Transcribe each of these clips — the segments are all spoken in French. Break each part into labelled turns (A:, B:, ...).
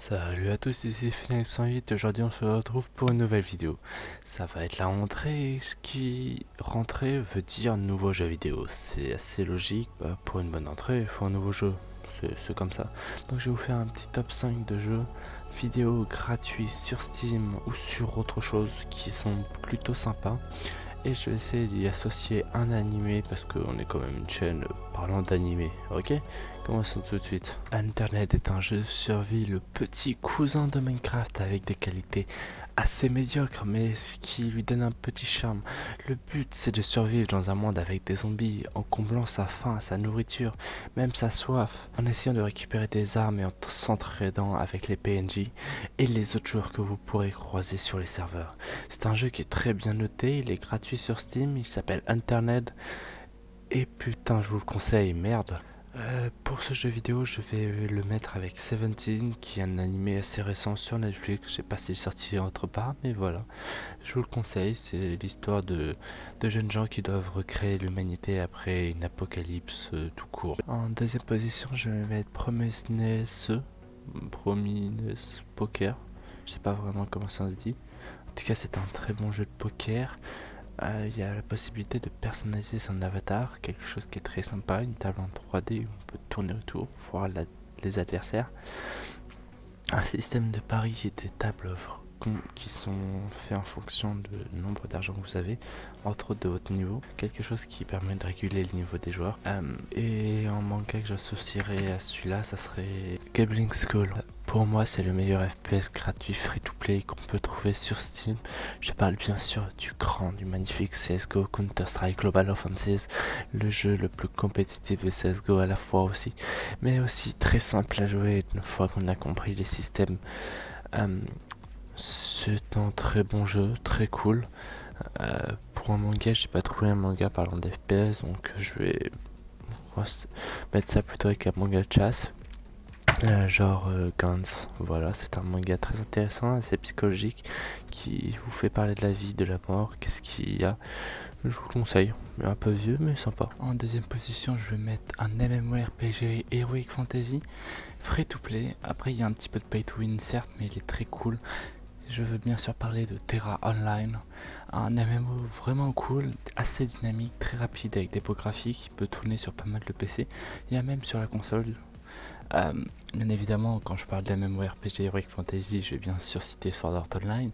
A: Salut à tous, ici Phoenix 108. Aujourd'hui on se retrouve pour une nouvelle vidéo. Ça va être la rentrée, ce qui rentrée veut dire nouveau jeu vidéo. C'est assez logique, pour une bonne entrée il faut un nouveau jeu, c'est comme ça. Donc je vais vous faire un petit top 5 de jeux vidéo gratuits sur Steam ou sur autre chose qui sont plutôt sympas. Et je vais essayer d'y associer un animé parce qu'on est quand même une chaîne parlant d'animé, ok? Commençons tout de suite. Internet est un jeu de survie, le petit cousin de Minecraft avec des qualités assez médiocres mais ce qui lui donne un petit charme. Le but c'est de survivre dans un monde avec des zombies en comblant sa faim, sa nourriture, même sa soif, en essayant de récupérer des armes et en s'entraidant avec les PNJ et les autres joueurs que vous pourrez croiser sur les serveurs. C'est un jeu qui est très bien noté, il est gratuit sur Steam, il s'appelle Internet et putain je vous le conseille, merde. Pour ce jeu vidéo, je vais le mettre avec Seventeen, qui est un animé assez récent sur Netflix. Je sais pas s'il est sorti autre part, mais voilà. Je vous le conseille, c'est l'histoire de jeunes gens qui doivent recréer l'humanité après une apocalypse tout court. En deuxième position, je vais mettre Promise Poker. Je sais pas vraiment comment ça se dit. En tout cas, c'est un très bon jeu de poker. Il y a la possibilité de personnaliser son avatar, quelque chose qui est très sympa, une table en 3D où on peut tourner autour, voir les adversaires. Un système de paris et des tables qui sont faits en fonction du nombre d'argent que vous avez, entre autres de votre niveau, quelque chose qui permet de réguler le niveau des joueurs. Et en manga que j'associerais à celui-là, ça serait Gambling School. Pour moi, c'est le meilleur FPS gratuit free-to-play qu'on peut trouver sur Steam. Je parle bien sûr du magnifique CSGO Counter-Strike Global Offensive, le jeu le plus compétitif de CSGO à la fois aussi, mais aussi très simple à jouer une fois qu'on a compris les systèmes. C'est un très bon jeu, très cool. Pour un manga, j'ai pas trouvé un manga parlant d'FPS, donc je vais mettre ça plutôt avec un manga de chasse. Genre Guns, voilà, c'est un manga très intéressant, assez psychologique, qui vous fait parler de la vie, de la mort, qu'est-ce qu'il y a. Je vous le conseille, un peu vieux mais sympa. En deuxième position, je vais mettre un MMORPG Heroic Fantasy, free to play. Après, il y a un petit peu de pay to win, certes, mais il est très cool. Je veux bien sûr parler de Terra Online, un MMO vraiment cool, assez dynamique, très rapide avec des beaux graphiques, qui peut tourner sur pas mal de PC, il y a même sur la console. Bien évidemment, quand je parle de MMORPG Heroic Fantasy, je vais bien sûr citer Sword Art Online.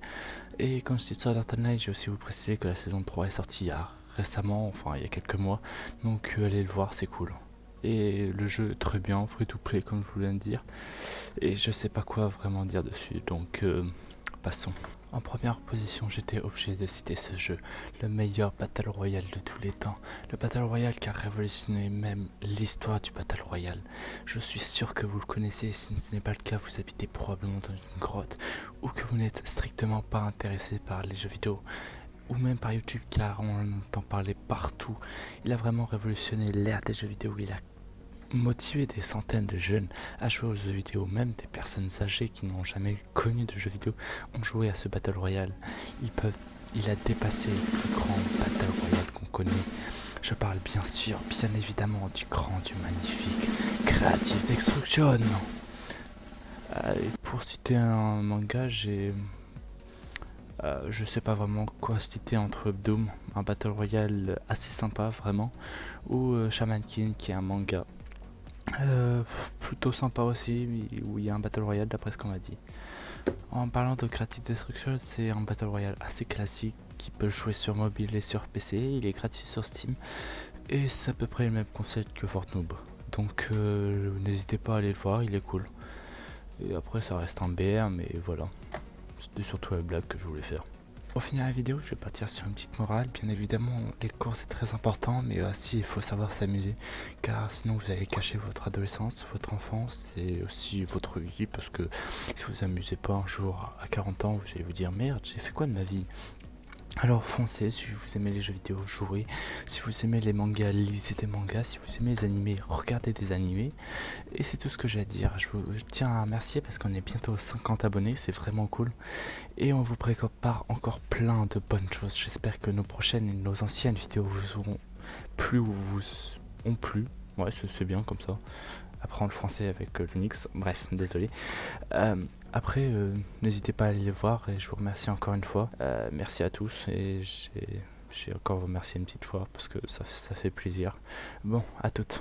A: Et quand je cite Sword Art Online, je vais aussi vous préciser que la saison 3 est sortie récemment, enfin il y a quelques mois, donc allez le voir, c'est cool. Et le jeu est très bien, free to play comme je vous viens de dire, et je sais pas quoi vraiment dire dessus, donc passons. En première position, j'étais obligé de citer ce jeu, le meilleur Battle Royale de tous les temps. Le Battle Royale qui a révolutionné même l'histoire du Battle Royale. Je suis sûr que vous le connaissez, et si ce n'est pas le cas, vous habitez probablement dans une grotte, ou que vous n'êtes strictement pas intéressé par les jeux vidéo, ou même par YouTube car on en entend parler partout. Il a vraiment révolutionné l'ère des jeux vidéo, il a motiver des centaines de jeunes à jouer aux jeux vidéo, même des personnes âgées qui n'ont jamais connu de jeux vidéo ont joué à ce Battle Royale. Il a dépassé le plus grand Battle Royale qu'on connaît. Je parle bien sûr, bien évidemment, du grand, du magnifique Creative Destruction. Et pour citer un manga, je sais pas vraiment quoi citer entre Doom, un Battle Royale assez sympa vraiment, ou Shaman King qui est un manga plutôt sympa aussi, où il y a un Battle Royale d'après ce qu'on m'a dit. En parlant de Creative Destruction, c'est un Battle Royale assez classique qui peut jouer sur mobile et sur PC, il est gratuit sur Steam, et c'est à peu près le même concept que Fortnite. Donc n'hésitez pas à aller le voir, il est cool. Et après ça reste un BR, mais voilà. C'était surtout la blague que je voulais faire. Pour finir la vidéo, je vais partir sur une petite morale. Bien évidemment, les cours c'est très important, mais aussi il faut savoir s'amuser, car sinon vous allez cacher votre adolescence, votre enfance et aussi votre vie, parce que si vous amusez pas un jour à 40 ans, vous allez vous dire merde, j'ai fait quoi de ma vie? Alors foncez, si vous aimez les jeux vidéo, jouez. Si vous aimez les mangas, lisez des mangas. Si vous aimez les animés, regardez des animés. Et c'est tout ce que j'ai à dire. Je vous tiens à remercier parce qu'on est bientôt 50 abonnés, c'est vraiment cool. Et on vous prépare encore plein de bonnes choses. J'espère que nos prochaines et nos anciennes vidéos vous auront plu ou vous ont plu. Ouais, c'est bien comme ça.
B: apprendre le français avec Linux. Bref, désolé. Après, n'hésitez pas à aller les voir et je vous remercie encore une fois. Merci à tous et j'ai encore vous remercier une petite fois parce que ça fait plaisir. Bon, à toutes.